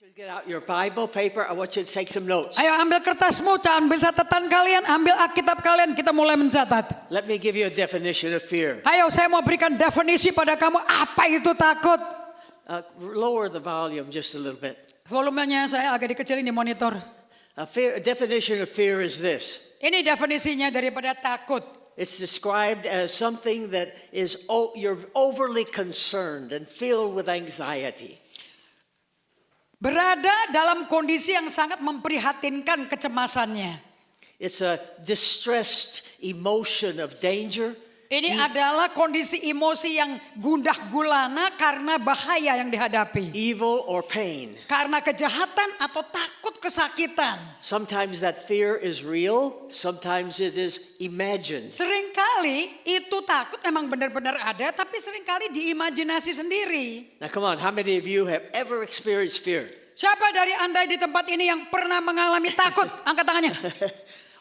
You get out your Bible, paper. I want you to take some notes. Ayo ambil kertasmu, ambil catatan kalian, ambil Alkitab kalian, kita mulai mencatat. Let me give you a definition of fear. Ayo saya mau berikan definisi pada kamu apa itu takut. Lower the volume just a little bit. Volumenya saya agak dikecilin di monitor. A definition of fear is this. Ini definisinya daripada takut. It's described as something that is you're overly concerned and filled with anxiety. Berada dalam kondisi yang sangat memprihatinkan kecemasannya. It's a distressed emotion of danger. Ini adalah kondisi emosi yang gundah gulana karena bahaya yang dihadapi. Evil or pain. Karena kejahatan atau takut kesakitan. Sometimes that fear is real, sometimes it is imagined. Seringkali itu takut memang benar-benar ada, tapi seringkali diimajinasi sendiri. Now come on, how many of you have ever experienced fear? Siapa dari Anda di tempat ini yang pernah mengalami takut? Angkat tangannya.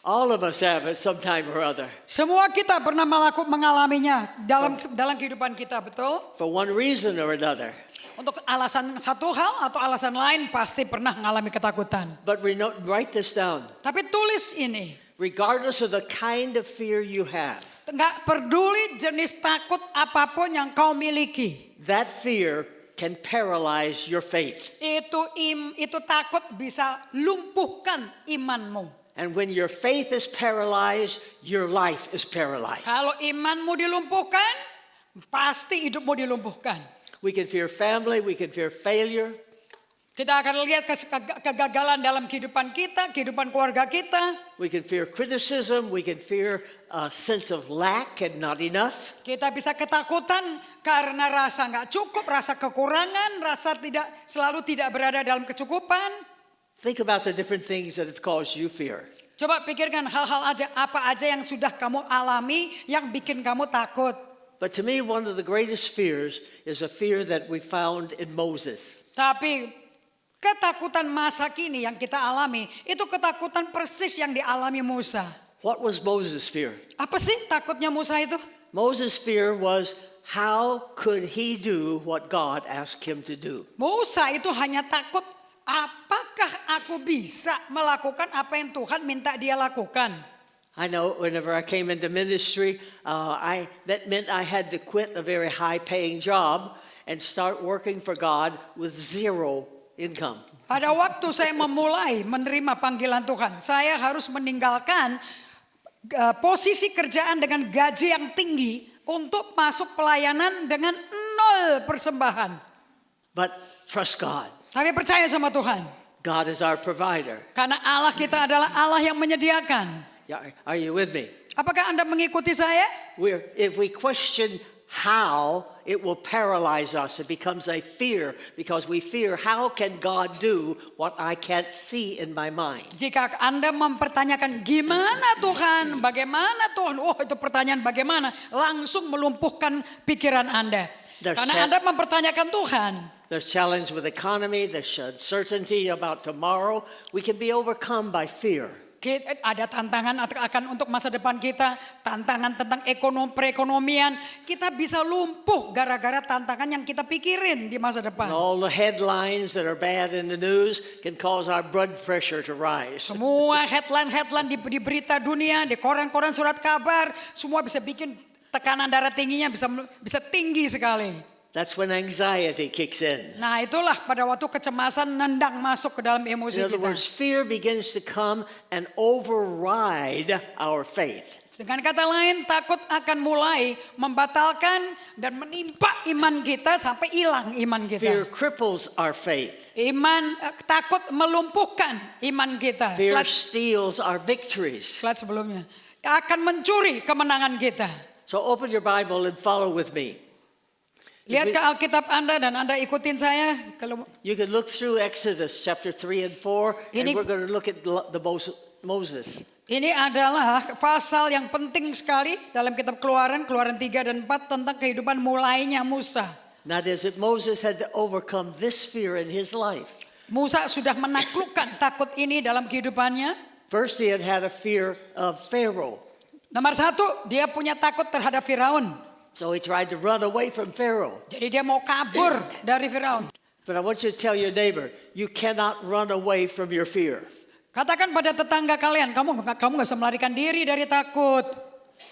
All of us have at some time or other. Semua kita pernah mengalaminya dalam kehidupan kita, betul? For one reason or another. Untuk alasan satu hal atau alasan lain pasti pernah mengalami ketakutan. But write this down. Tapi tulis ini. Regardless of the kind of fear you have. Enggak peduli jenis takut apapun yang kau miliki. That fear can paralyze your faith. Itu takut bisa lumpuhkan imanmu. And when your faith is paralyzed, your life is paralyzed. Kalau imanmu dilumpuhkan, pasti hidupmu dilumpuhkan. We can fear family, we can fear failure. Kita akan lihat kegagalan dalam kehidupan kita, kehidupan keluarga kita. We can fear criticism, we can fear a sense of lack and not enough. Kita bisa ketakutan karena rasa nggak cukup, rasa kekurangan, rasa selalu tidak berada dalam kecukupan. Think about the different things that have caused you fear. Coba pikirkan hal-hal apa aja yang sudah kamu alami yang bikin kamu takut. But to me, one of the greatest fears is a fear that we found in Moses. Tapi ketakutan masa kini yang kita alami itu ketakutan persis yang dialami Musa. What was Moses' fear? Apa sih takutnya Musa itu? Moses' fear was how could he do what God asked him to do? Musa itu hanya takut, apakah aku bisa melakukan apa yang Tuhan minta dia lakukan? I know whenever I came into ministry, that meant I had to quit a very high-paying job and start working for God with zero income. Pada waktu saya memulai menerima panggilan Tuhan, saya harus meninggalkan posisi kerjaan dengan gaji yang tinggi untuk masuk pelayanan dengan 0 persembahan. But trust God. Tapi percaya sama Tuhan. God is our provider. Karena Allah kita adalah Allah yang menyediakan. Are you with me? Apakah Anda mengikuti saya? If we question how, it will paralyze us. It becomes a fear because we fear how can God do what I can't see in my mind. Jika Anda mempertanyakan gimana Tuhan, bagaimana Tuhan, itu pertanyaan bagaimana, langsung melumpuhkan pikiran Anda. Karena Anda mempertanyakan Tuhan. There's challenge with economy, there's uncertainty about tomorrow. We can be overcome by fear. Ada tantangan untuk masa depan kita, tantangan tentang perekonomian. Kita bisa lumpuh gara-gara tantangan yang kita pikirin di masa depan. All the headlines that are bad in the news can cause our blood pressure to rise. Semua headline di berita dunia, di koran-koran surat kabar, semua bisa bikin tekanan darah tingginya bisa tinggi sekali. That's when anxiety kicks in. Nah itulah pada waktu kecemasan nendang masuk ke dalam emosi In other kita. words, fear begins to come and override our faith. Dengan kata lain, takut akan mulai membatalkan dan menimpa iman kita sampai hilang iman kita. Fear cripples our faith. Takut melumpuhkan iman kita. Fear steals our victories. Slide sebelumnya. Akan mencuri kemenangan kita. So open your Bible and follow with me. Lihat ke Alkitab Anda dan Anda ikutin saya. You can look through Exodus chapter 3 and 4 and we're going to look at the Moses. Ini adalah pasal yang penting sekali dalam kitab Keluaran 3 dan 4 tentang kehidupan mulainya Musa. Now there's that Moses had to overcome this fear in his life. Musa sudah menaklukkan takut ini dalam kehidupannya. First he had a fear of Pharaoh. Nomor 1, dia punya takut terhadap Firaun. So he tried to run away from Pharaoh. Jadi dia mau kabur dari Firaun. But I want you to tell your neighbor, you cannot run away from your fear. Katakan pada tetangga kalian, kamu nggak bisa melarikan diri dari takut.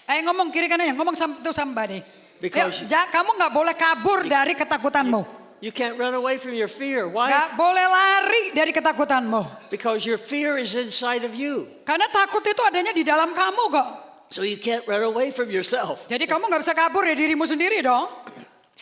Ngomong kiri kanannya, ngomong to somebody. Because- Kamu nggak boleh kabur dari ketakutanmu. You can't run away from your fear. Why? Nggak boleh lari dari ketakutanmu. Because your fear is inside of you. Karena takut itu adanya di dalam kamu kok. So you can't run away from yourself. Jadi kamu nggak bisa kabur dari dirimu sendiri dong.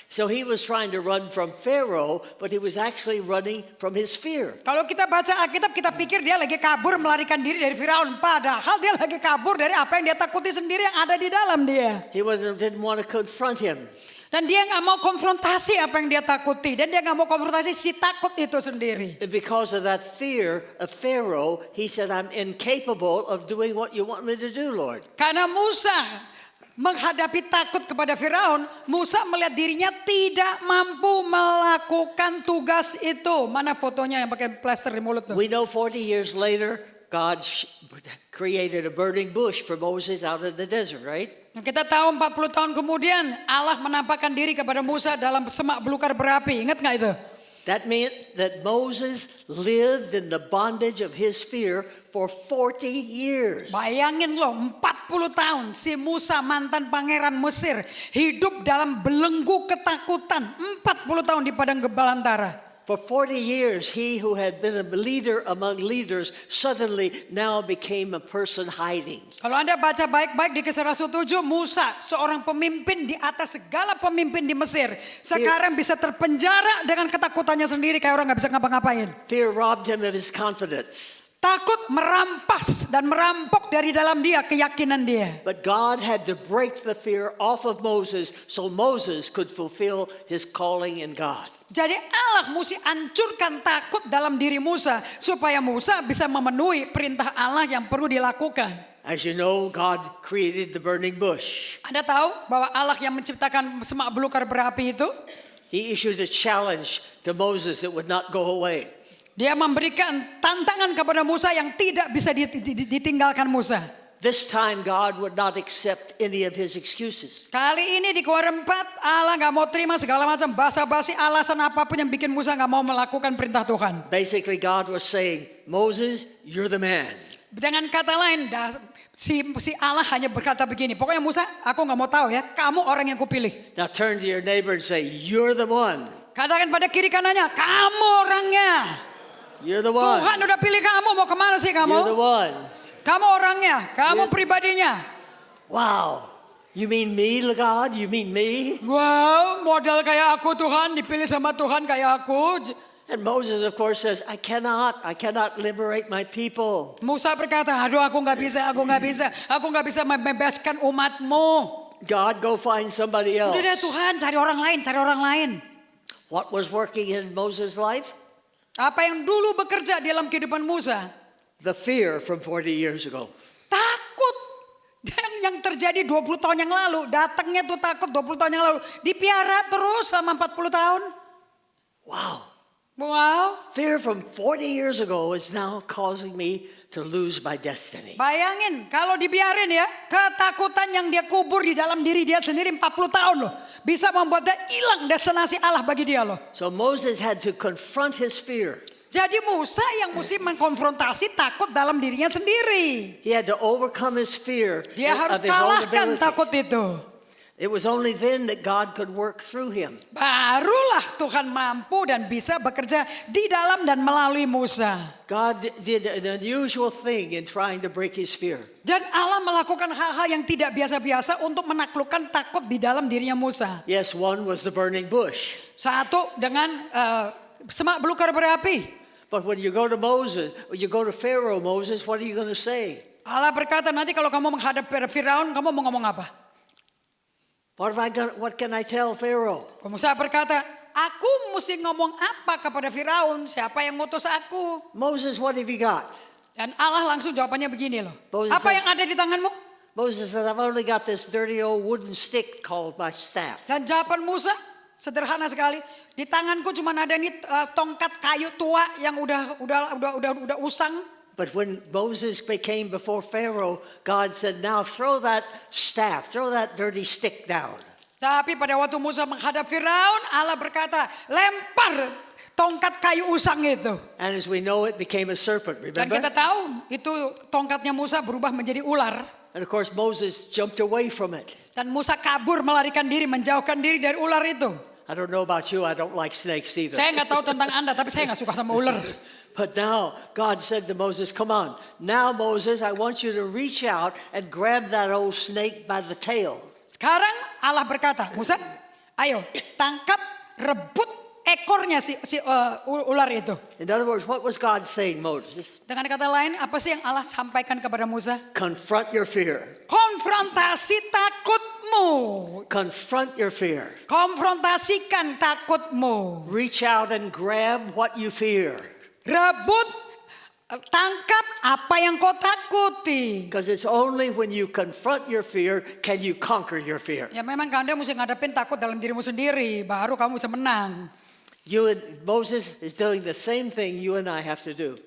So he was trying to run from Pharaoh, but he was actually running from his fear. Kalau kita baca Alkitab, kita pikir dia lagi kabur melarikan diri dari Firaun. Padahal dia lagi kabur dari apa yang dia takuti sendiri yang ada di dalam dia. He didn't want to confront him. Dan dia nggak mau konfrontasi apa yang dia takuti. Dan dia nggak mau konfrontasi si takut itu sendiri. And because of that fear of Pharaoh, he said, I'm incapable of doing what you want me to do, Lord. Karena Musa menghadapi takut kepada Firaun, Musa melihat dirinya tidak mampu melakukan tugas itu. Mana fotonya yang pakai plaster di mulut tuh? We know 40 years later, God created a burning bush for Moses out in the desert, right? Nah, kita tahu 40 tahun kemudian Allah menampakkan diri kepada Musa dalam semak belukar berapi. Ingat nggak itu? That meant that Moses lived in the bondage of his fear for 40 years. Bayangin loh, 40 tahun si Musa mantan pangeran Mesir hidup dalam belenggu ketakutan. 40 tahun di padang Belantara. For 40 years, he who had been a leader among leaders suddenly now became a person hiding. Kalau Anda baca baik-baik di Kisah Rasul 7, Musa seorang pemimpin di atas segala pemimpin di Mesir. Sekarang bisa terpenjara dengan ketakutannya sendiri kayak orang gak bisa ngapa-ngapain. Fear robbed him of his confidence. Takut merampas dan merampok dari dalam dia keyakinan dia. But God had to break the fear off of Moses so Moses could fulfill his calling in God. Jadi Allah mesti hancurkan takut dalam diri Musa supaya Musa bisa memenuhi perintah Allah yang perlu dilakukan. As you know, God created the burning bush. Anda tahu bahwa Allah yang menciptakan semak belukar berapi itu, He issued a challenge to Moses that would not go away. dia memberikan tantangan kepada Musa yang tidak bisa ditinggalkan Musa. This time God would not accept any of his excuses. Kali ini di Keluaran 4 Allah gak mau terima segala macam basa-basi alasan apapun yang bikin Musa gak mau melakukan perintah Tuhan. Basically, God was saying, Moses, you're the man. Dengan kata lain, si Allah hanya berkata begini, pokoknya Musa, aku gak mau tahu ya, kamu orang yang kupilih. Now turn to your neighbor and say, you're the one. Katakan pada kiri kanannya, kamu orangnya. You're the one. Tuhan udah pilih kamu, mau kemana sih You're the kamu? one. Kamu orangnya, kamu pribadinya. Wow. You mean me, God? You mean me? Wow, modal kayak aku Tuhan, dipilih sama Tuhan kayak aku. And Moses, of course, says, I cannot liberate my people. Musa berkata, aduh aku nggak bisa membebaskan umatmu. God, go find somebody else. Udah deh Tuhan, cari orang lain. What was working in Moses' life? Apa yang dulu bekerja di dalam kehidupan Musa? The fear from 40 years ago. Takut. Yang terjadi 20 tahun yang lalu. Datangnya tuh takut 20 tahun yang lalu. Dipiara terus selama 40 tahun. Wow. Wow. Fear from 40 years ago is now causing me to lose my destiny. Bayangin kalau dibiarin ya. Ketakutan yang dia kubur di dalam diri dia sendiri 40 tahun loh. Bisa membuat dia hilang destinasi Allah bagi dia loh. So Moses had to confront his fear. Jadi Musa yang mesti mengkonfrontasi takut dalam dirinya sendiri. He had to overcome his fear Dia harus of his own kalahkan ability. takut itu. It was only then that God could work through him. Barulah Tuhan mampu dan bisa bekerja di dalam dan melalui Musa. God did an unusual thing in trying to break his fear. Dan Allah melakukan hal-hal yang tidak biasa-biasa untuk menaklukkan takut di dalam dirinya Musa. Yes, one was the burning bush. Satu dengan semak belukar berapi. But when you go to Moses, when you go to Pharaoh, Moses, what are you going to say? Allah berkata nanti kalau kamu menghadap Firaun, kamu mau ngomong apa? What can I tell Pharaoh? Musa berkata, aku mesti ngomong apa kepada Firaun? Siapa yang ngutus aku? Moses, what have you got? Dan Allah langsung jawabannya begini loh. Moses Apa said- yang ada di tanganmu? Moses said, I've only got this dirty old wooden stick called my staff. Dan jawaban Musa sederhana sekali. Di tanganku cuma ada ini tongkat kayu tua yang udah usang. But when Moses came before Pharaoh, God said, now throw that staff, throw that dirty stick down. Tapi pada waktu Musa menghadap Firaun, Allah berkata, lempar tongkat kayu usang itu. And as we know, it became a serpent, Dan kita remember? tahu itu tongkatnya Musa berubah menjadi ular. And of course, Moses jumped away from it. Dan Musa kabur melarikan diri, menjauhkan diri dari ular itu. I don't know about you, I don't like snakes either. Saya nggak tahu tentang Anda, tapi saya nggak suka sama ular. But now God said to Moses, come on. Now, Moses, I want you to reach out and grab that old snake by the tail. Sekarang Allah berkata, Musa, ayo tangkap, rebut ekornya si ular itu. In other words, what was God saying, Moses? Dengan kata lain, apa sih yang Allah sampaikan kepada Musa? Confront your fear. Konfrontasi takutmu. Confront your fear. Konfrontasikan takutmu. Reach out and grab what you fear. Rebut, tangkap apa yang kau takuti. Because it's only when you confront your fear can you conquer your fear. Ya memang Anda mesti ngadepin takut dalam dirimu sendiri, baru kamu bisa menang. Moses is doing the same thing you and I have to do.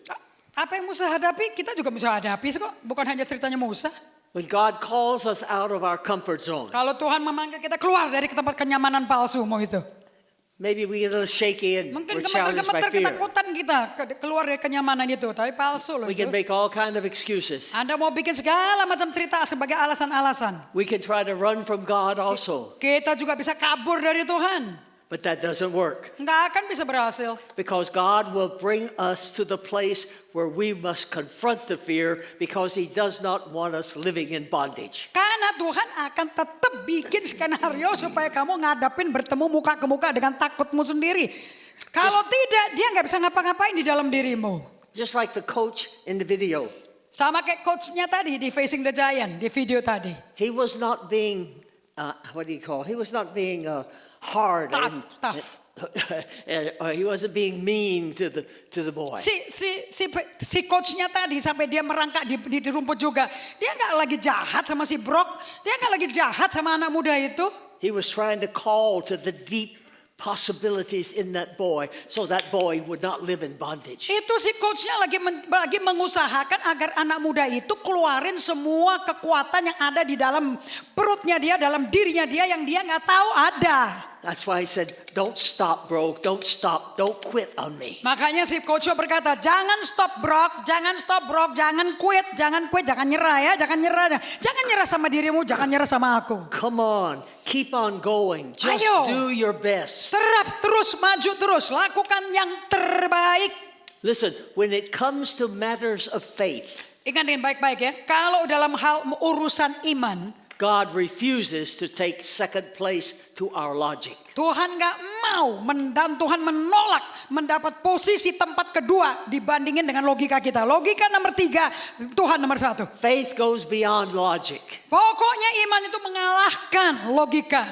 Apa yang Musa hadapi, kita juga bisa hadapi kok. Bukan hanya ceritanya Musa. When God calls us out of our comfort zone, Kalau Tuhan memanggil kita keluar dari tempat kenyamanan palsumu itu. maybe we get a little shaky and Mungkin we're challenged by gemeter-gemeter fear. ketakutan kita keluar dari kenyamanan itu. Tapi palsu loh We itu. can make all kind of excuses. Anda mau bikin segala macam cerita sebagai alasan-alasan. We can try to run from God also, Kita juga bisa kabur dari Tuhan. but that doesn't work. Nggak akan bisa berhasil. Because God will bring us to the place where we must confront the fear because He does not want us living in bondage. Karena Tuhan akan tetap bikin skenario supaya kamu ngadapin bertemu muka ke muka dengan takutmu sendiri. Kalau tidak, dia nggak bisa ngapa-ngapain di dalam dirimu. Just like the coach in the video. Sama kayak coachnya tadi di Facing the Giant, di video tadi. He was not being, He was not being hard. Tough. He wasn't being mean to the boy. Si coachnya tadi sampai dia merangkak di rumput juga. Dia nggak lagi jahat sama si Brock. Dia nggak lagi jahat sama anak muda itu. He was trying to call to the deep possibilities in that boy so that boy would not live in bondage. Itu si coachnya lagi mengusahakan agar anak muda itu keluarin semua kekuatan yang ada di dalam perutnya dia, dalam dirinya dia yang dia nggak tahu ada. That's why he said, don't stop, bro. Don't stop. Don't quit on me. Makanya si coach berkata, jangan stop Brock, jangan quit, jangan nyerah ya, jangan nyerah sama dirimu, jangan nyerah sama aku. Come on. Keep on going. Just Ayo. do your best. Terap terus, maju terus, lakukan yang terbaik. Listen, when it comes to matters of faith, Ingat dengan baik-baik ya, kalau dalam hal urusan iman, God refuses to take second place to our logic. Tuhan gak mau dan Tuhan menolak mendapat posisi tempat kedua dibandingin dengan logika kita. Logika nomor 3, Tuhan nomor 1. Faith goes beyond logic. Pokoknya iman itu mengalahkan logika.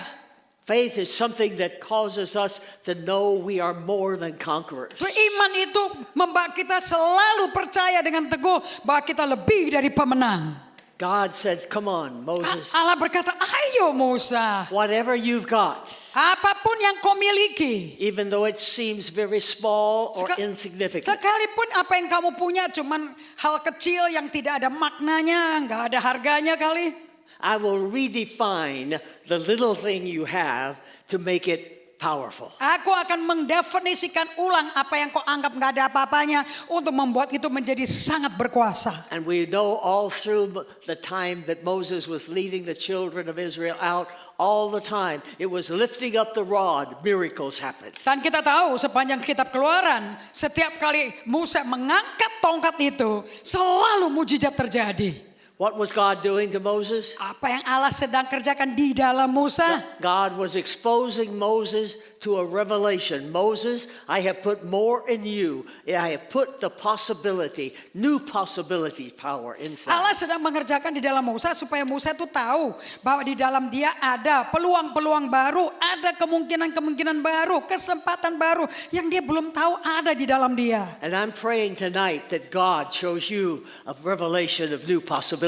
Faith is something that causes us to know we are more than conquerors. Iman itu membuat kita selalu percaya dengan teguh bahwa kita lebih dari pemenang. God said, come on, Moses. Allah berkata, ayo Musa, Whatever you've got, apapun yang kau miliki, even though it seems very small or insignificant, sekalipun apa yang kamu punya cuman hal kecil yang tidak ada maknanya, nggak ada harganya kali, I will redefine the little thing you have to make it powerful. aku akan mendefinisikan ulang apa yang kau anggap nggak ada apa-apanya untuk membuat itu menjadi sangat berkuasa. And we know all through the time that Moses was leading the children of Israel out, all the time, it was lifting up the rod, miracles happened. Dan kita tahu sepanjang kitab Keluaran, setiap kali Musa mengangkat tongkat itu, selalu mujizat terjadi. What was God doing to Moses? Apa yang Allah sedang kerjakan di dalam Musa? God was exposing Moses to a revelation. Moses, I have put more in you. I have put the possibility, new possibility power inside. Allah sedang mengerjakan di dalam Musa supaya Musa itu tahu bahwa di dalam dia ada peluang-peluang baru, ada kemungkinan-kemungkinan baru, kesempatan baru yang dia belum tahu ada di dalam dia. And I'm praying tonight that God shows you a revelation of new possibilities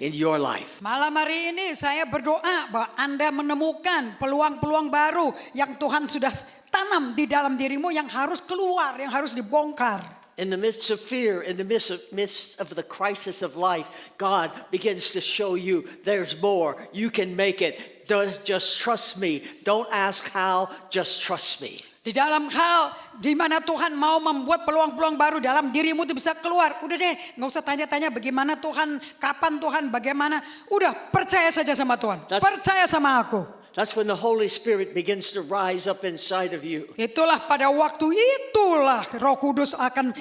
in your life. Malam hari ini saya berdoa bahwa Anda menemukan peluang-peluang baru yang Tuhan sudah tanam di dalam dirimu yang harus keluar, yang harus dibongkar. In the midst of fear, in the midst of the crisis of life, God begins to show you there's more. You can make it. Just trust me. Don't ask how, just trust me. Di dalam hal di mana Tuhan mau membuat peluang-peluang baru dalam dirimu itu bisa keluar. Udah deh, nggak usah tanya-tanya bagaimana Tuhan, kapan Tuhan, bagaimana. Udah, percaya saja sama Tuhan. Percaya sama aku. That's when the Holy Spirit begins to rise up inside of you. Itulah pada waktu itulah Roh Kudus akan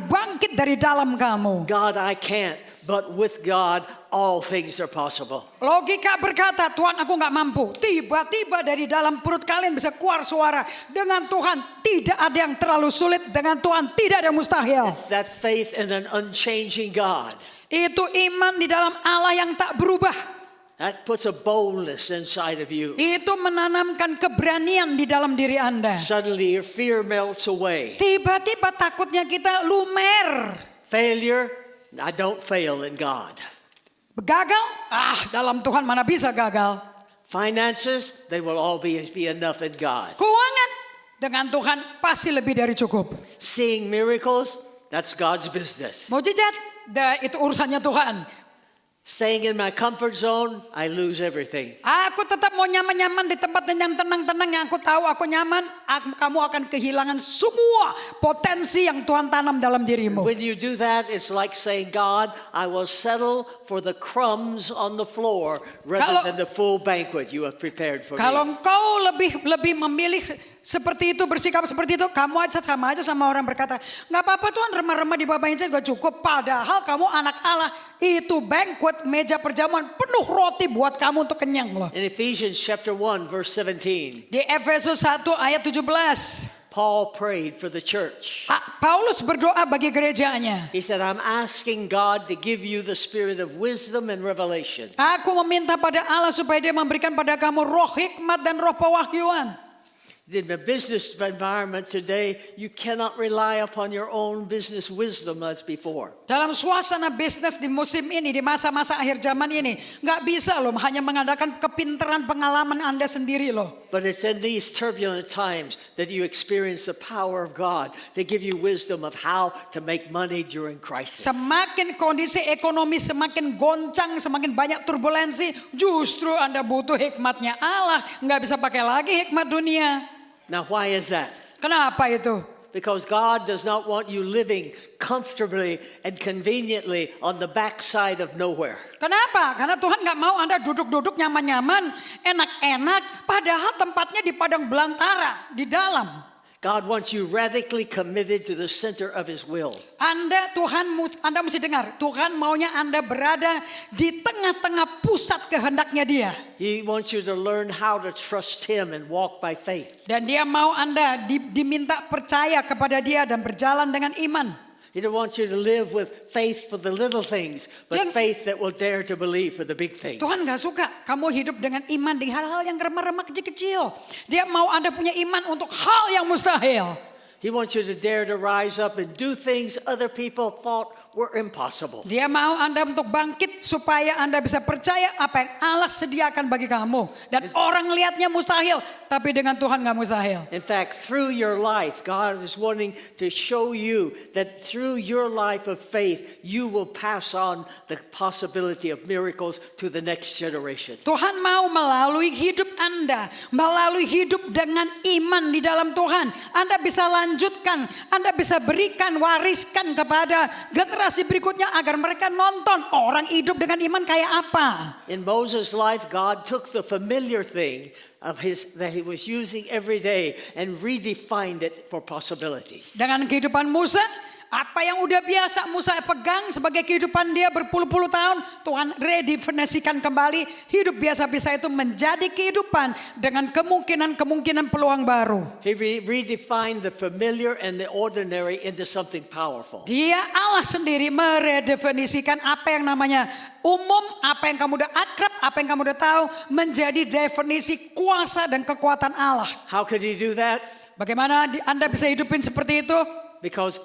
bangkit dari dalam kamu. God, I can't, but with God, all things are possible. Logika berkata, Tuhan aku nggak mampu. Tiba-tiba dari dalam perut kalian bisa keluar suara. Dengan Tuhan tidak ada yang terlalu sulit. Dengan Tuhan tidak ada yang mustahil. It's that faith in an unchanging God. Itu iman di dalam Allah yang tak berubah. That puts a boldness inside of you. Itu menanamkan keberanian di dalam diri Anda. Suddenly your fear melts away. Tiba-tiba takutnya kita lumer. Failure, I don't fail in God. Gagal? Dalam Tuhan mana bisa gagal. Finances, they will all be enough in God. Keuangan? Dengan Tuhan pasti lebih dari cukup. Seeing miracles, that's God's business. Mujizat? Itu urusannya Tuhan. Staying in my comfort zone, I lose everything. Aku tetap mau nyaman-nyaman di tempat yang tenang-tenang yang aku tahu aku nyaman. Kamu akan kehilangan semua potensi yang Tuhan tanam dalam dirimu. When you do that, it's like saying, God, I will settle for the crumbs on the floor rather than the full banquet you have prepared for Kalau me. engkau lebih memilih seperti itu, bersikap seperti itu, kamu sama aja sama orang berkata, nggak apa-apa Tuhan, remah-remah di bawah meja juga cukup. Padahal kamu anak Allah, itu banquet, meja perjamuan penuh roti buat kamu untuk kenyang loh. In Ephesians chapter 1, verse 17, Di Efesus 1 ayat 17, Paul prayed for the church. Paulus berdoa bagi gerejanya. He said, I'm asking God to give you the spirit of wisdom and revelation. Aku meminta pada Allah supaya dia memberikan pada kamu roh hikmat dan roh pewahyuan. In the business environment today, you cannot rely upon your own business wisdom as before. Dalam suasana bisnis di musim ini, di masa-masa akhir zaman ini, nggak bisa loh hanya mengandalkan kepintaran pengalaman Anda sendiri loh. But it's in these turbulent times that you experience the power of God to give you wisdom of how to make money during crisis. Semakin kondisi ekonomi semakin goncang, semakin banyak turbulensi, justru Anda butuh hikmatnya Allah. Nggak bisa pakai lagi hikmat dunia. Now, why is that? Kenapa itu? Because God does not want you living comfortably and conveniently on the backside of nowhere. Kenapa? Karena Tuhan nggak mau Anda duduk-duduk nyaman-nyaman, enak-enak, padahal tempatnya di padang belantara, di dalam. God wants you radically committed to the center of His will. Anda mesti dengar, Tuhan maunya Anda berada di tengah-tengah pusat kehendaknya Dia. He wants you to learn how to trust Him and walk by faith. Dan Dia mau Anda diminta percaya kepada Dia dan berjalan dengan iman. He don't want you to live with faith for the little things, but faith that will dare to believe for the big things. Tuhan gak suka kamu hidup dengan iman di hal-hal yang remah-remah kecil-kecil. Dia mau Anda punya iman untuk hal yang mustahil. He wants you to dare to rise up and do things other people thought were impossible. Dia mau Anda untuk bangkit supaya Anda bisa percaya apa yang Allah sediakan bagi kamu. Dan orang lihatnya mustahil, tapi dengan Tuhan gak mustahil. In fact, through your life, God is wanting to show you that through your life of faith, you will pass on the possibility of miracles to the next generation. Tuhan mau melalui hidup Anda, melalui hidup dengan iman di dalam Tuhan, Anda bisa lanjutkan, Anda bisa berikan, wariskan kepada generasi berikutnya agar mereka nonton orang hidup dengan iman kayak apa. In Moses' life, God took the familiar thing of his that he was using every day and redefined it for possibilities. Dengan kehidupan Musa, apa yang udah biasa Musa pegang sebagai kehidupan dia berpuluh-puluh tahun, Tuhan redefinisikan kembali hidup biasa-biasa itu menjadi kehidupan dengan kemungkinan peluang baru. He redefined the familiar and the ordinary into something powerful. Dia Allah sendiri meredefinisikan apa yang namanya umum, apa yang kamu udah akrab, apa yang kamu udah tahu menjadi definisi kuasa dan kekuatan Allah. How could he do that? Bagaimana Anda bisa hidupin seperti itu? Because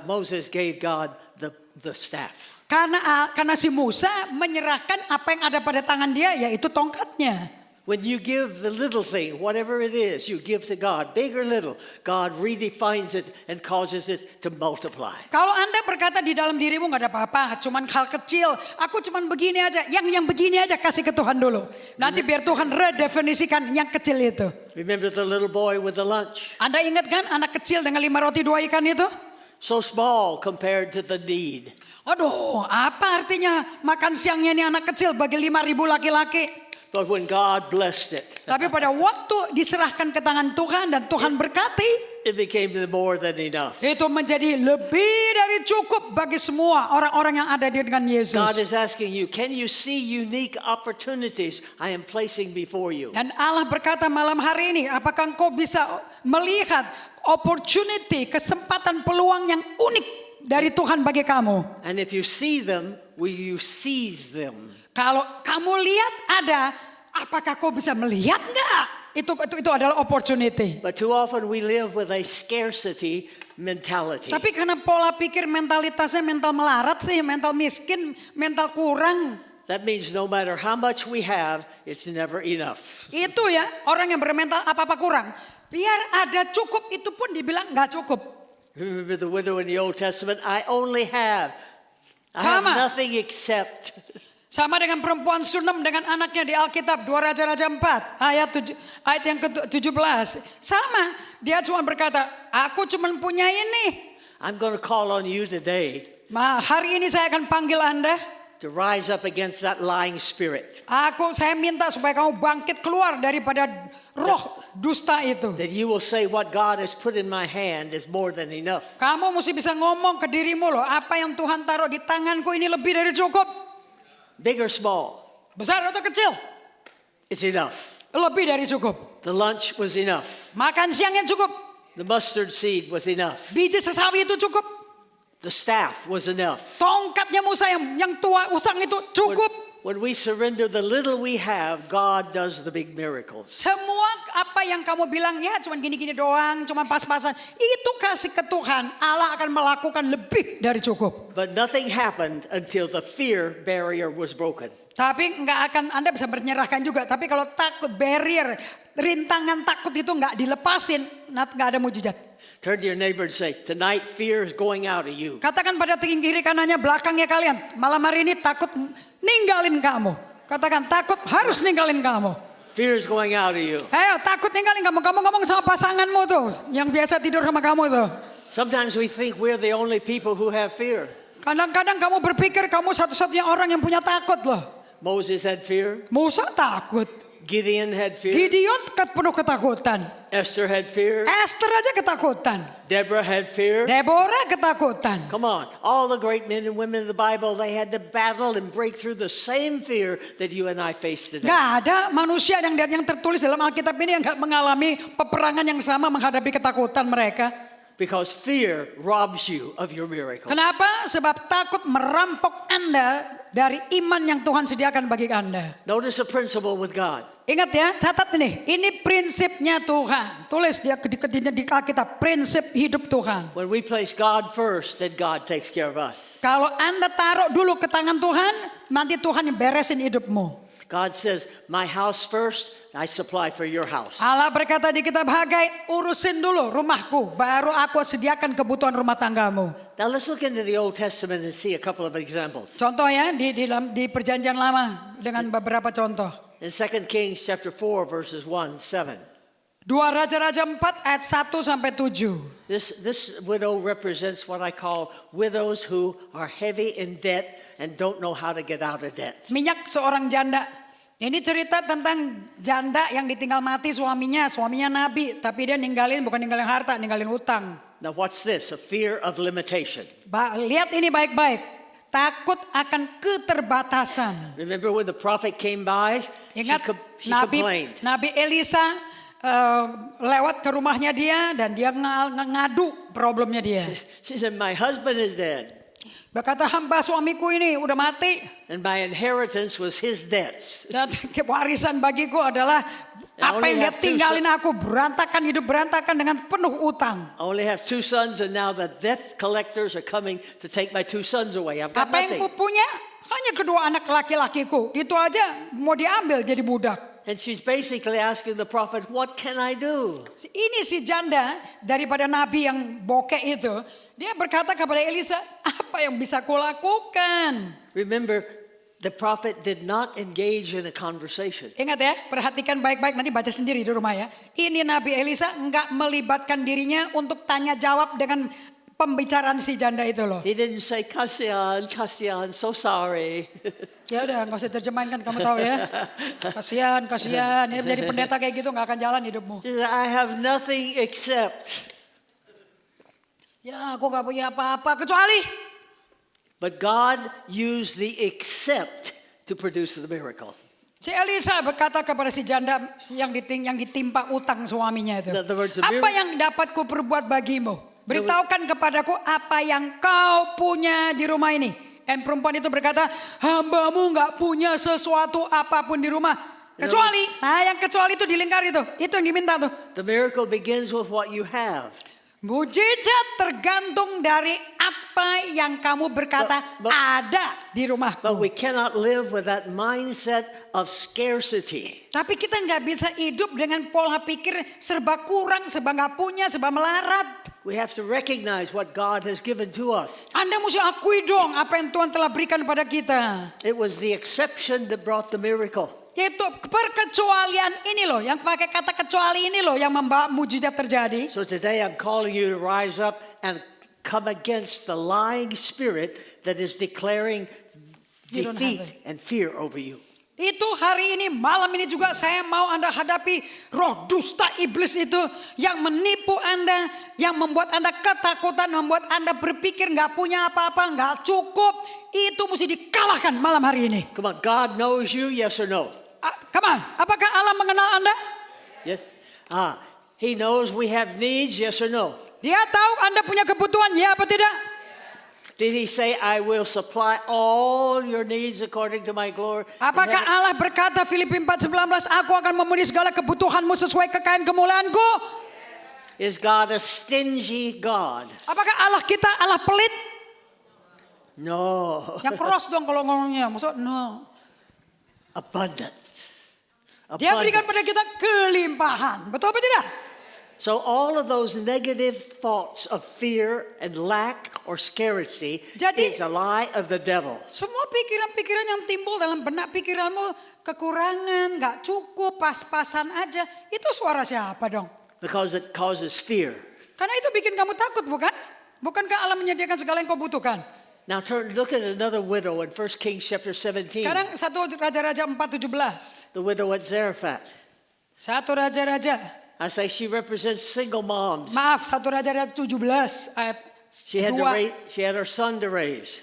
Moses gave God the staff. Karena si Musa menyerahkan apa yang ada pada tangan dia, yaitu tongkatnya. When you give the little thing, whatever it is, you give to God, big or little, God redefines it and causes it to multiply. Kalau Anda berkata di dalam dirimu nggak ada apa-apa, cuman hal kecil, aku cuman begini aja, yang begini aja kasih ke Tuhan dulu. Nanti biar Tuhan redefinisikan yang kecil itu. Remember the little boy with the lunch? Anda ingat kan anak kecil dengan 5 roti 2 ikan itu? So small compared to the need. Aduh, apa artinya makan siangnya ini anak kecil bagi 5.000 laki-laki? But when God blessed it, Tapi pada waktu diserahkan ke tangan Tuhan dan Tuhan berkati, it became more than enough. itu menjadi lebih dari cukup bagi semua orang-orang yang ada di dengan Yesus. God is asking you, can you see unique opportunities I am placing before you? Dan Allah berkata malam hari ini, apakah engkau bisa melihat opportunity, kesempatan peluang yang unik dari Tuhan bagi kamu? And if you see them, will you seize them? Kalau kamu lihat ada, apakah kau bisa melihat enggak? Itu adalah opportunity. But too often we live with a scarcity mentality. Tapi karena pola pikir mentalitasnya mental melarat sih, mental miskin, mental kurang. That means no matter how much we have, it's never enough. Itu ya, orang yang bermental apa-apa kurang. Biar ada cukup, itu pun dibilang nggak cukup. Remember the widow in the Old Testament? I have Sama. nothing except. Sama dengan perempuan Sunem dengan anaknya di Alkitab 2 Raja-Raja 4 ayat yang ke-17. Sama, dia cuma berkata, aku cuma punya ini. I'm going to call on you today Hari ini saya akan panggil Anda. to rise up against that lying spirit. Saya minta supaya kamu bangkit keluar daripada roh dusta itu. That you will say what God has put in my hand is more than enough. Kamu mesti bisa ngomong ke dirimu loh, apa yang Tuhan taruh di tanganku ini lebih dari cukup. Big or small, Besar atau kecil, it's enough. lebih dari cukup. The lunch was enough. Makan siangnya cukup. The mustard seed was enough. Biji sesawi itu cukup. The staff was enough. Tongkatnya Musa yang tua usang itu cukup. When we surrender the little we have, God does the big miracles. Semua apa yang kamu bilang ya cuman gini-gini doang, cuman pas-pasan, itu kasih ke Tuhan, Allah akan melakukan lebih dari cukup. But nothing happened until the fear barrier was broken. Tapi Anda bisa menyerahkan juga. Tapi kalau takut barrier, rintangan takut itu nggak dilepasin, nggak ada mujizat. Turn to your neighbor and say, tonight fear is going out of you. Katakan pada kiri kanannya, belakangnya kalian, malam hari ini takut ninggalin kamu. Katakan takut harus ninggalin kamu. Fear is going out of you. Ayo takut ninggalin kamu. Kamu ngomong sama pasanganmu tuh, yang biasa tidur sama kamu tuh. Sometimes we think we're the only people who have fear. Kadang-kadang kamu berpikir kamu satu-satunya orang yang punya takut loh. Moses had fear. Musa takut. Gideon had fear. Gideon penuh ketakutan. Esther had fear. Esther aja ketakutan. Deborah had fear. Deborah ketakutan. Come on, all the great men and women of the Bible, they had to battle and break through the same fear that you and I face today. Gak ada manusia yang tertulis dalam Alkitab ini yang gak mengalami peperangan yang sama menghadapi ketakutan mereka. Because fear robs you of your miracle. Kenapa? Sebab takut merampok Anda dari iman yang Tuhan sediakan bagi Anda. Notice a principle with God. Ingat ya, catat ini prinsipnya Tuhan. Tulis di Alkitab, prinsip hidup Tuhan. When we place God first, then God takes care of us. Kalau Anda taruh dulu ke tangan Tuhan, nanti Tuhan yang beresin hidupmu. God says, my house first, I supply for your house. Allah berkata di kitab Hagai, urusin dulu rumahku, baru aku sediakan kebutuhan rumah tanggamu. Now let's look into the Old Testament and see a couple of examples. Contoh ya, di perjanjian lama dengan beberapa contoh. In 2 Kings chapter 4 verses 1, 7. 2 Raja-Raja 4 ayat 1 sampai 7. This widow represents what I call widows who are heavy in debt and don't know how to get out of debt. Minyak seorang janda. Ini cerita tentang janda yang ditinggal mati suaminya nabi, tapi dia bukan ninggalin harta, ninggalin utang. Now what's this? A fear of limitation. Lihat ini baik-baik. Takut akan keterbatasan. Remember when the prophet came by? Ingat She complained. Nabi Elisa lewat ke rumahnya dia dan dia ngadu problemnya dia. She said, my husband is dead. Berkata hamba suamiku ini udah mati. And my inheritance was his debts. Dan warisan bagiku adalah apa yang dia tinggalin aku, hidup berantakan dengan penuh utang. I only have 2 sons and now the debt collectors are coming to take my 2 sons away. I've got Apa yang nothing. ku punya hanya kedua anak laki-lakiku. Itu aja mau diambil jadi budak. And she's basically asking the prophet, what can I do? Ini si janda daripada nabi yang bokeh itu, dia berkata kepada Elisa, apa yang bisa kulakukan? Remember, the prophet did not engage in a conversation. Ingat ya, perhatikan baik-baik, nanti baca sendiri di rumah ya. Ini Nabi Elisa enggak melibatkan dirinya untuk tanya jawab dengan pembicaraan si janda itu loh. He didn't say, kasihan, kasihan, so sorry. Ya udah, nggak usah terjemahin kan kamu tahu ya. Kasihan, kasihan. Ya, jadi pendeta kayak gitu nggak akan jalan hidupmu. He said, I have nothing except. Ya, aku nggak punya apa-apa kecuali. But God used the except to produce the miracle. Si Elisa berkata kepada si janda yang ditimpa utang suaminya itu. In other words, the Apa miracle- yang dapat kuperbuat bagimu? Beritahukan kepadaku apa yang kau punya di rumah ini. Dan perempuan itu berkata, hambamu nggak punya sesuatu apapun di rumah. Kecuali, yang kecuali itu dilingkar itu yang diminta tuh. The miracle begins with what you have. Mujizat tergantung dari apa yang kamu berkata But- ada di But rumahku. we cannot live with that mindset of scarcity. Tapi kita nggak bisa hidup dengan pola pikir serba kurang, serba nggak punya, serba melarat. We have to recognize what God has given to us. Anda mesti akui dong apa yang Tuhan telah berikan pada kita. It was the exception that brought the miracle. Yaitu perkecualian ini loh, yang pakai kata kecuali ini loh yang membawa mujizat terjadi. So today I'm calling you to rise up and come against the lying spirit that is declaring You don't defeat have it. and fear over you. Itu hari ini, malam ini juga saya mau Anda hadapi roh dusta iblis itu yang menipu Anda, yang membuat Anda ketakutan, membuat Anda berpikir nggak punya apa-apa, nggak cukup. Itu mesti dikalahkan malam hari ini. Come on, God knows you, yes or no? Come on, apakah Allah mengenal Anda? Yes. He knows we have needs, yes or no? Dia tahu Anda punya kebutuhan, ya apa tidak? Did he say, I will supply all your needs according to my glory? in Apakah heaven?" Allah berkata Filipi 4:19, aku akan memenuhi segala kebutuhanmu sesuai kekayaan kemuliaanku? Is God a stingy God? Apakah Allah kita Allah pelit? No. Yang keras dong kalau ngomongnya. Maksud no. Abundant. Dia berikan Abundant. pada kita kelimpahan. Betul apa tidak? So all of those negative thoughts of fear and lack or scarcity Jadi- is a lie of the devil. Semua pikiran-pikiran yang timbul dalam benak pikiranmu, kekurangan, gak cukup, pas-pasan aja, itu suara siapa dong? Because it causes fear. Karena itu bikin kamu takut, bukan? Bukankah Allah menyediakan segala yang kau butuhkan? Now look at another widow in 1 Kings chapter 17. Sekarang 1 Raja-Raja 4:17. The widow at Zarephath. 1 Raja-Raja. I say she represents single moms. Maaf, 1 Raja-Raja 17 ayat She had 2. she had her son to raise.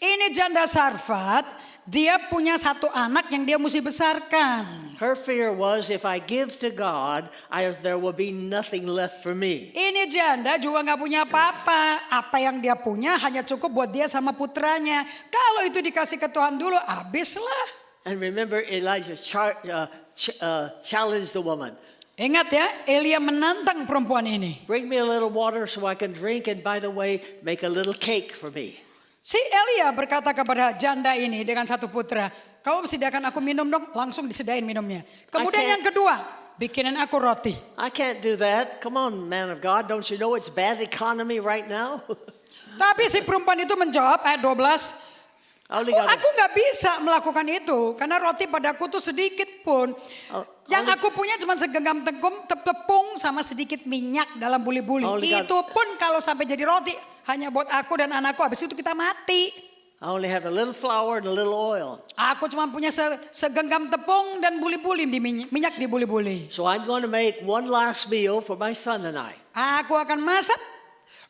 Ini janda Sarfat, dia punya satu anak yang dia mesti besarkan. Her fear was if I give to God, there will be nothing left for me. Ini janda juga nggak punya apa-apa. Apa yang dia punya hanya cukup buat dia sama putranya. Kalau itu dikasih ke Tuhan dulu, habislah. And remember, Elijah challenged the woman. Ingat ya, Elia menantang perempuan ini. Bring me a little water so I can drink, and by the way, make a little cake for me. Si Elia berkata kepada janda ini dengan satu putra, kau sediakan aku minum dong, langsung disediain minumnya. Kemudian I can't- yang kedua, bikinin aku roti. I can't do that. Come on, man of God. Don't you know it's bad economy right now? Tapi si perempuan itu menjawab ayat 12, aku nggak bisa melakukan itu karena roti padaku tuh sedikit pun. Yang aku punya cuma segenggam tepung sama sedikit minyak dalam buli-buli. Only got- Itu pun kalau sampai jadi roti hanya buat aku dan anakku. Habis itu kita mati. I only have a little flour and a little oil. Aku cuma punya segenggam tepung dan buli-buli di minyak di buli-buli. So I'm going to make one last meal for my son and I. Aku akan masak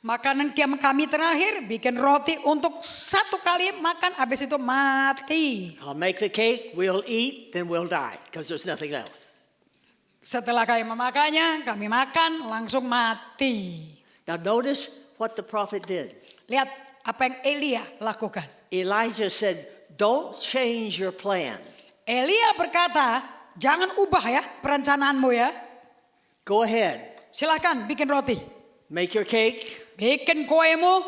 makanan kami terakhir, bikin roti untuk satu kali makan, habis itu mati. I'll make the cake, we'll eat, then we'll die because there's nothing else. Setelah kami memakannya, kami makan langsung mati. Now notice what the prophet did. Lihat apa yang Elia lakukan. Elijah said, don't change your plan. Elia berkata, jangan ubah ya perencanaanmu ya. Go ahead, Silahkan bikin roti. make your cake, Bikin kuemu.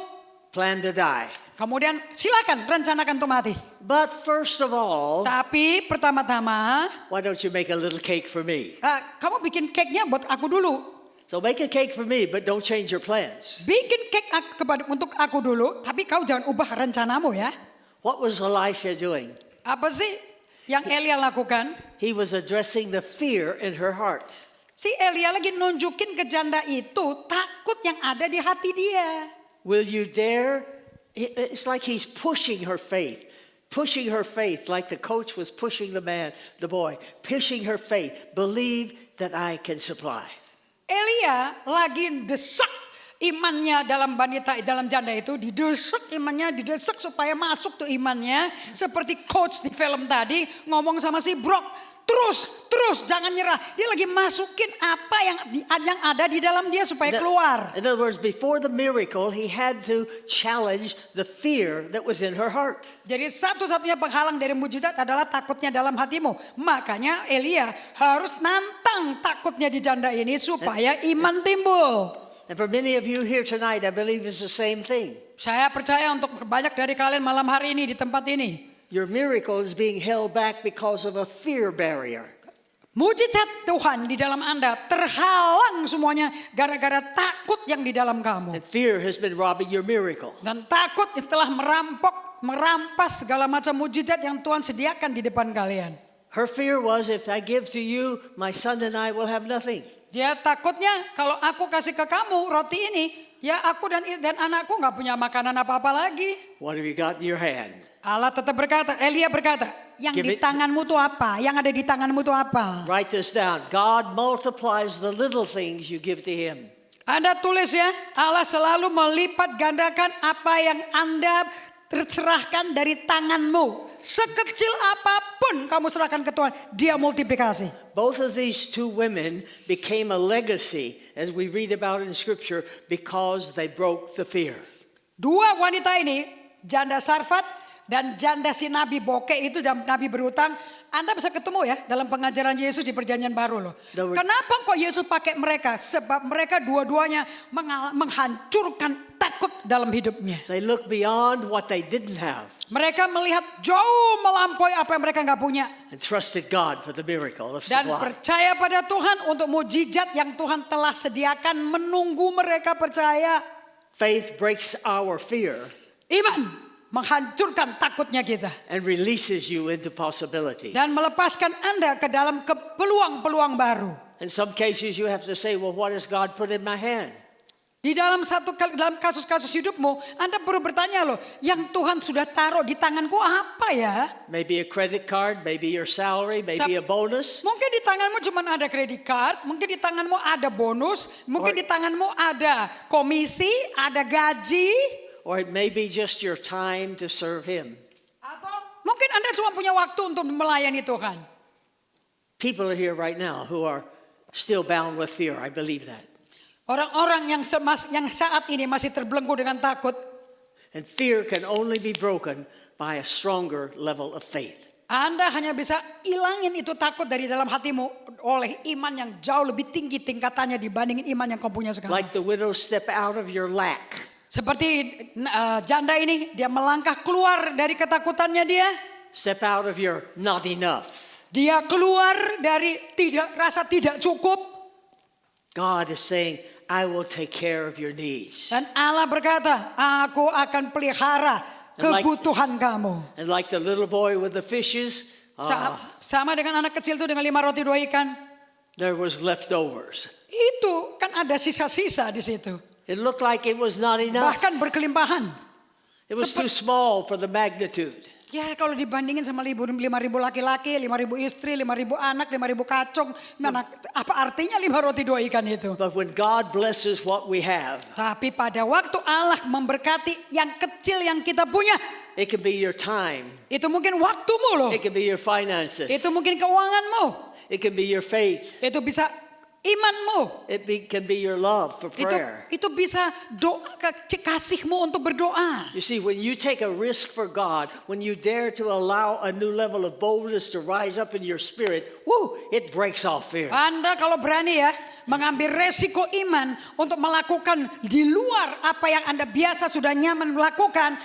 plan to die. Kemudian silakan rencanakan untuk mati. But first of all, Tapi pertama-tama, why don't you make a little cake for me? kamu bikin cake-nya buat aku dulu. So make a cake for me, but don't change your plans. Bikin cake untuk aku dulu, tapi kau jangan ubah rencanamu ya. What was Elisha doing? Apa sih yang Elia lakukan? He was addressing the fear in her heart. Si Elia lagi nunjukin ke janda itu takut yang ada di hati dia. Will you dare? It's like he's pushing her faith like the coach was pushing the boy, pushing her faith. Believe that I can supply. Elia lagi desak imannya dalam janda itu, didesak imannya, didesak supaya masuk tuh imannya. Seperti coach di film tadi ngomong sama si Brock, terus jangan nyerah. Dia lagi masukin apa yang ada di dalam dia supaya keluar. In other words, before the miracle, he had to challenge the fear that was in her heart. Jadi satu-satunya penghalang dari mujizat adalah takutnya dalam hatimu. Makanya Elia harus nantang takutnya di janda ini supaya iman timbul. And for many of you here tonight, I believe it's the same thing. Saya percaya untuk banyak dari kalian malam hari ini di tempat ini, Your miracle is being held back because of a fear barrier. mujizat Tuhan di dalam Anda terhalang semuanya gara-gara takut yang di dalam kamu. And fear has been robbing your miracle. Dan takut telah merampas segala macam mujizat yang Tuhan sediakan di depan kalian. Her fear was, if I give to you, my son and I will have nothing. Dia takutnya kalau aku kasih ke kamu roti ini, ya aku dan anakku nggak punya makanan apa-apa lagi. What have you got in your hand? Allah tetap berkata, Elia berkata, yang di tanganmu tuh apa? Yang ada di tanganmu tuh apa? Write this down. God multiplies the little things you give to him. Anda tulis ya, Allah selalu melipat gandakan apa yang Anda terserahkan dari tanganmu. Sekecil apapun kamu serahkan ke Tuhan, dia multiplikasi. Both of these two women became a legacy, as we read about in Scripture, because they broke the fear. Dua wanita ini, janda Sarfat dan janda si Nabi Bokeh itu dan Nabi berhutang, Anda bisa ketemu ya dalam pengajaran Yesus di Perjanjian Baru loh. Kenapa kok Yesus pakai mereka? Sebab mereka dua-duanya menghancurkan takut dalam hidupnya. They look beyond what they didn't have Mereka melihat jauh melampaui apa yang mereka nggak punya. and trusted God for the miracle of Dan supply. percaya pada Tuhan untuk mujizat yang Tuhan telah sediakan menunggu mereka percaya. Faith breaks our fear Iman menghancurkan takutnya kita. and releases you into possibility. Dan melepaskan Anda ke dalam peluang-peluang baru. In some cases you have to say, well, what has God put in my hand? Di dalam kasus-kasus hidupmu, Anda perlu bertanya loh, yang Tuhan sudah taruh di tanganku apa ya? Maybe a credit card, maybe your salary, maybe a bonus. Mungkin di tanganmu cuma ada kredit card, mungkin di tanganmu ada bonus, mungkin di tanganmu ada komisi, ada gaji. Or it may be just your time to serve him. Atau mungkin Anda cuma punya waktu untuk melayani Tuhan. People are here right now who are still bound with fear. I believe that. Orang-orang yang saat ini masih terbelenggu dengan takut. And fear can only be broken by a stronger level of faith. Anda hanya bisa ilangin itu takut dari dalam hatimu oleh iman yang jauh lebih tinggi tingkatannya dibandingin iman yang kau punya sekarang. Like the widow step out of your lack. Seperti janda ini, dia melangkah keluar dari ketakutannya dia. Step out of your not enough. Dia keluar dari rasa tidak cukup. God is saying, I will take care of your needs. Dan Allah berkata, aku akan pelihara kebutuhan kamu. And like the little boy with the fishes, Sama dengan anak kecil itu dengan 5 roti 2 ikan. there was leftovers. Itu kan ada sisa-sisa di situ. It looked like it was not enough. Bahkan berkelimpahan. It was too small for the magnitude. Ya kalau dibandingin sama 5.000 laki-laki, 5.000 istri, 5.000 anak, 5.000 kacung. Apa artinya 5 roti 2 ikan itu? But when God blesses what we have, Tapi pada waktu Allah memberkati yang kecil yang kita punya. it can be your time. Itu mungkin waktumu loh. It can be your finances. Itu mungkin keuanganmu. It can be your faith. Itu bisa imanmu. It can be your love for prayer. Itu bisa doa kasihmu untuk berdoa. You see, when you take a risk for God, when you dare to allow a new level of boldness to rise up in your spirit, it breaks off fear. Anda kalau berani ya mengambil resiko iman untuk melakukan di luar apa yang Anda biasa sudah nyaman melakukan,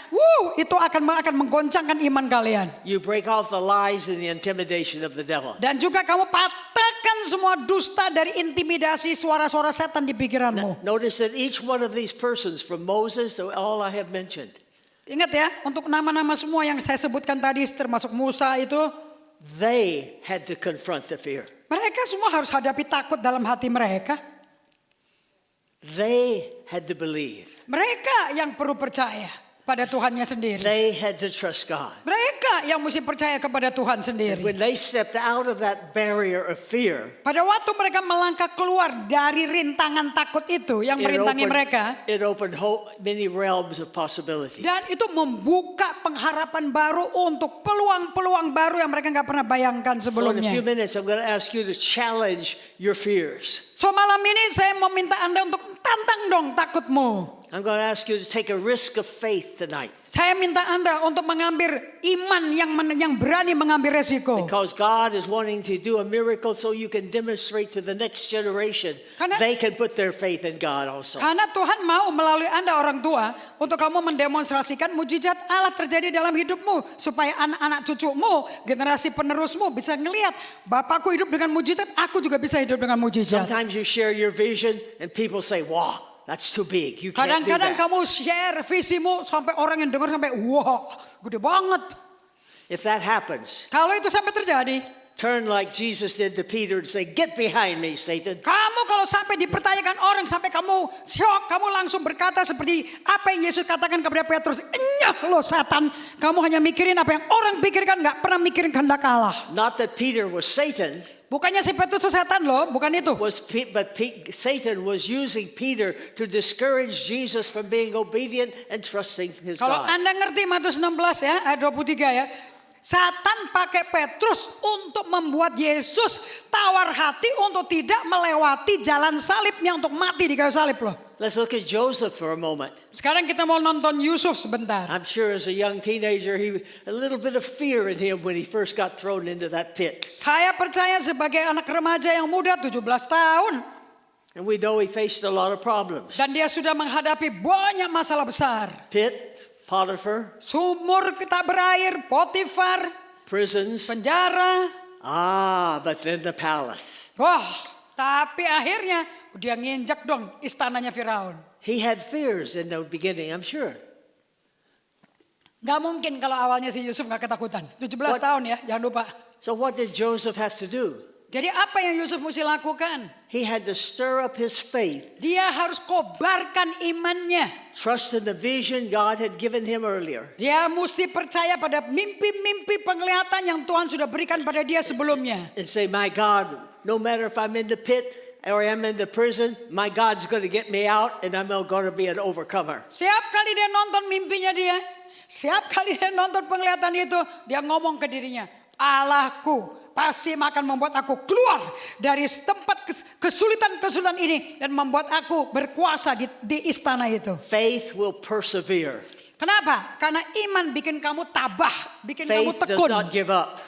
itu akan menggoncangkan iman kalian. You break off the lies and the intimidation of the devil. Dan juga kamu patahkan semua dusta dari intimidasi suara-suara setan di pikiranmu. Notice that each one of these persons, from Moses to all I have mentioned, Ingat ya, untuk nama-nama semua yang saya sebutkan tadi, termasuk Musa itu, they had to confront the fear. mereka semua harus hadapi takut dalam hati mereka. They had to believe. Mereka yang perlu percaya pada Tuhannya sendiri. They had to trust God. Mereka yang mesti percaya kepada Tuhan sendiri. When they stepped out of that barrier of fear, Pada waktu mereka melangkah keluar dari rintangan takut itu yang merintangi mereka, it opened many realms of possibility. dan itu membuka pengharapan baru untuk peluang-peluang baru yang mereka nggak pernah bayangkan So in a sebelumnya. few minutes, I'm going to ask you to challenge your fears. So malam ini saya meminta Anda untuk tantang dong takutmu. I'm going to ask you to take a risk of faith tonight. Saya minta Anda untuk mengambil iman yang berani mengambil resiko. Because God is wanting to do a miracle so you can demonstrate to the next generation Karena- they can put their faith in God also. Karena Tuhan mau melalui Anda orang tua untuk kamu mendemonstrasikan mujizat Allah terjadi dalam hidupmu. Supaya anak-anak cucumu, generasi penerusmu bisa ngelihat, Bapakku hidup dengan mujizat, aku juga bisa hidup dengan mujizat. Sometimes you share your vision and people say, wow, that's too big. You can't do Kadang-kadang that. kamu share visimu sampai orang yang dengar sampai, wah gede banget. If that happens, Kalau itu sampai terjadi, turn like Jesus did to Peter and say, get behind me, Satan. kamu kalau sampai dipertanyakan orang sampai kamu syok, kamu langsung berkata seperti apa yang Yesus katakan kepada Petrus, enyah lo setan, kamu hanya mikirin apa yang orang pikirkan, nggak pernah mikirin kehendak Allah. Not that Peter was Satan, Bukannya si Petrus itu setan loh, bukan itu. Satan was using Peter to discourage Jesus from being obedient and trusting his Kalau God. Anda ngerti Matius 16 ya, ayat 23 ya. Satan pakai Petrus untuk membuat Yesus tawar hati untuk tidak melewati jalan salibnya untuk mati di kayu salib loh. Let's look at Joseph for a moment. Sekarang kita mau nonton Yusuf sebentar. I'm sure as a young teenager, a little bit of fear in him when he first got thrown into that pit. Saya percaya sebagai anak remaja yang muda 17 tahun. And we know he faced a lot of problems. Dan dia sudah menghadapi banyak masalah besar. Pit, Potiphar, Sumur tak berair, Potifar, prisons. penjara. But then the palace. Wah, tapi akhirnya dia nginjak dong istananya Firaun. He had fears in the beginning, I'm sure. Gak mungkin kalau awalnya si Yusuf gak ketakutan. 17 tahun ya, jangan lupa. So what did Joseph have to do? Jadi apa yang Yusuf mesti lakukan? He had to stir up his faith, Dia harus kobarkan imannya. trust in the vision God had given him earlier. Dia mesti percaya pada mimpi-mimpi penglihatan yang Tuhan sudah berikan pada dia sebelumnya. And say, my God, no matter if I'm in the pit or I'm in the prison, my God's going to get me out and I'm going to be an overcomer. Setiap kali dia nonton mimpinya dia, setiap kali dia nonton penglihatan itu, dia ngomong ke dirinya, Allahku pasti akan membuat aku keluar dari tempat kesulitan-kesulitan ini dan membuat aku berkuasa di istana itu. Faith will persevere. Kenapa? Karena iman bikin kamu tabah, bikin kamu Faith does tekun. not give up.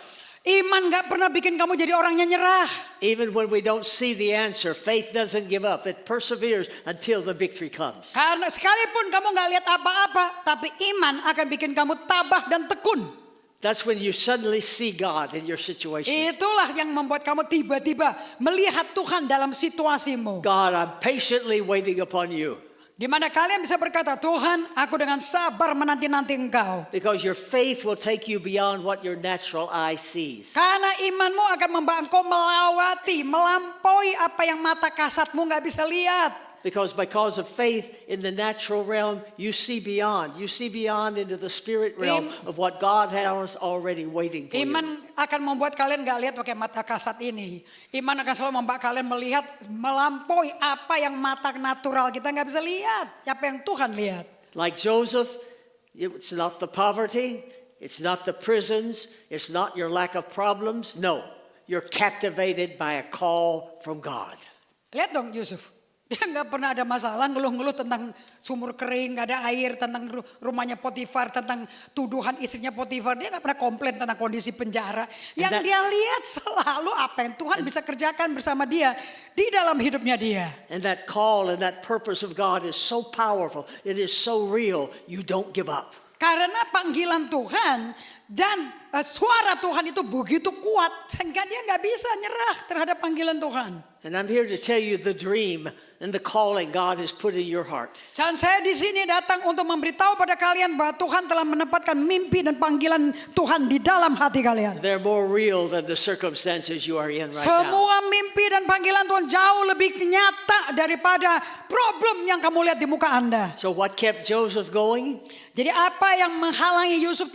Iman gak pernah bikin kamu jadi orang yang nyerah. Even when we don't see the answer, faith doesn't give up. It perseveres until the victory comes. Karena sekalipun kamu gak lihat apa-apa, tapi iman akan bikin kamu tabah dan tekun. That's when you suddenly see God in your situation. Itulah yang membuat kamu tiba-tiba melihat Tuhan dalam situasimu. God, I'm patiently waiting upon you. Di mana kalian bisa berkata, Tuhan, aku dengan sabar menanti-nanti Engkau. Because your faith will take you beyond what your natural eye sees. Karena imanmu akan membawa engkau melampaui apa yang mata kasatmu gak bisa lihat. Because of faith in the natural realm, you see beyond. You see beyond into the spirit realm of what God has already waiting for you. Iman akan membuat kalian gak lihat pakai mata kasat ini. Iman akan selalu membuat kalian melihat melampaui apa yang mata natural kita gak bisa lihat. Apa yang Tuhan lihat. Like Joseph, it's not the poverty, it's not the prisons, it's not your lack of problems. No, you're captivated by a call from God. Lihat dong Yusuf. Dia nggak pernah ada masalah, ngeluh-ngeluh tentang sumur kering, nggak ada air, tentang rumahnya Potifar, tentang tuduhan istrinya Potifar. Dia nggak pernah komplain tentang kondisi penjara. Yang dia lihat selalu apa yang Tuhan bisa kerjakan bersama dia di dalam hidupnya dia. And that call and that purpose of God is so powerful. It is so real. You don't give up. Karena panggilan Tuhan dan suara Tuhan itu begitu kuat sehingga dia nggak bisa nyerah terhadap panggilan Tuhan. And I'm here to tell you the dream and the calling God has put in your heart. Dan saya di sini datang untuk memberitahu pada kalian bahwa Tuhan telah menempatkan mimpi dan panggilan Tuhan di dalam hati kalian. They're more real than the circumstances you are in right now. Semua mimpi dan panggilan Tuhan jauh lebih nyata daripada problem yang kamu lihat di muka Anda. So what kept Joseph going? Jadi apa yang menghalangi Yusuf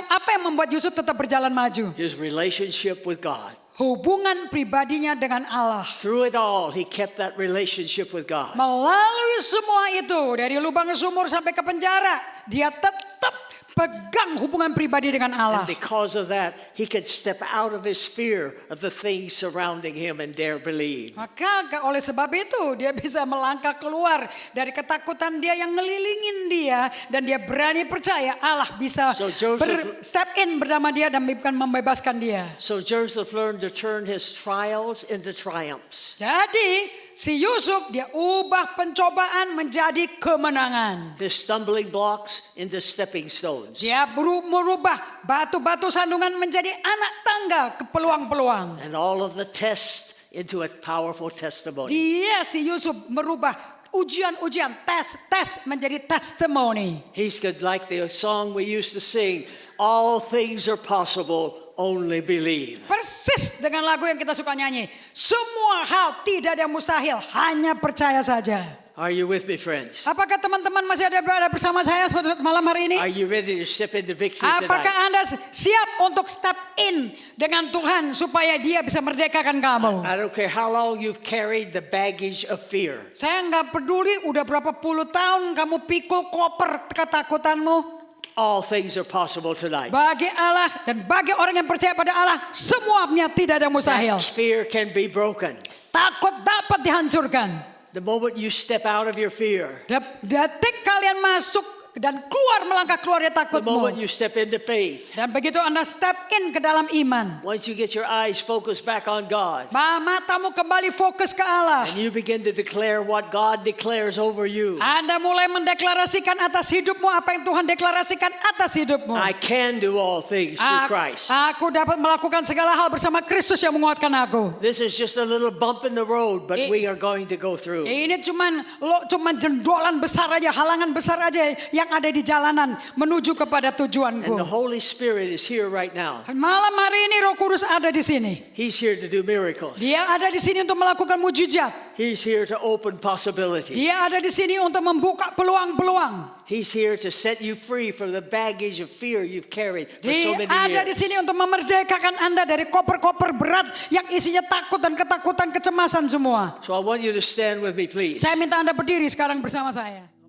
apa yang membuat Yusuf tetap berjalan maju? His relationship with God. Hubungan pribadinya dengan Allah. Through it all, he kept that relationship with God. Melalui semua itu, dari lubang sumur sampai ke penjara, dia tetap pegang hubungan pribadi dengan Allah. And because of that, he could step out of his fear of the things surrounding him and dare believe. Maka oleh sebab itu dia bisa melangkah keluar dari ketakutan dia yang ngelilingin dia. Dan dia berani percaya Allah bisa So Joseph- step in bersama dia dan bukan membebaskan dia. So Joseph learned to turn his trials into triumphs. Jadi si Yusuf dia ubah pencobaan menjadi kemenangan. His stumbling blocks into stepping stones. Dia merubah batu-batu sandungan menjadi anak tangga ke peluang-peluang. And all of the tests into a powerful testimony. Dia si Yusuf merubah ujian-ujian, tes menjadi testimony. He's good like the song we used to sing, all things are possible, only believe. Persis dengan lagu yang kita suka nyanyi. Semua hal tidak ada yang mustahil, hanya percaya saja. Are you with me, friends? Apakah teman-teman masih ada berada bersama saya malam hari ini? Are you ready to step into victory Apakah tonight? Anda siap untuk step in dengan Tuhan supaya dia bisa merdekakan kamu? I don't care how long you've carried the baggage of fear. Saya nggak peduli udah berapa puluh tahun kamu pikul koper ketakutanmu. All things are possible tonight. Bagi Allah dan bagi orang yang percaya pada Allah, semuanya tidak ada mustahil. That fear can be broken. Takut dapat dihancurkan. The moment you step out of your fear, Detik kalian masuk dan melangkah keluar dari the takutmu. moment you step into faith, Dan begitu Anda step in ke dalam iman, once you get your eyes focused back on God, matamu kembali fokus ke Allah. and you begin to declare what God declares over you. Anda mulai mendeklarasikan atas hidupmu apa yang Tuhan deklarasikan atas hidupmu. I can do all things through Christ. Aku dapat melakukan segala hal bersama Kristus yang menguatkan aku. This is just a little bump in the road, but we are going to go through. Ini cuman jendolan besar aja, halangan besar aja yang ada di jalanan menuju kepada And the tujuanku. Holy Spirit is here right now. Malam hari ini Roh Kudus ada di sini. He's here to do miracles. Dia ada di sini untuk melakukan mujizat. He's here to open possibilities. Dia ada di sini untuk membuka peluang-peluang. He's here to set you free from the baggage of fear you've carried for so Dia many ada di years. sini untuk memerdekakan Anda dari koper-koper berat yang isinya takut dan ketakutan, kecemasan semua. So I want you to stand with me, please. Saya minta Anda berdiri sekarang bersama saya.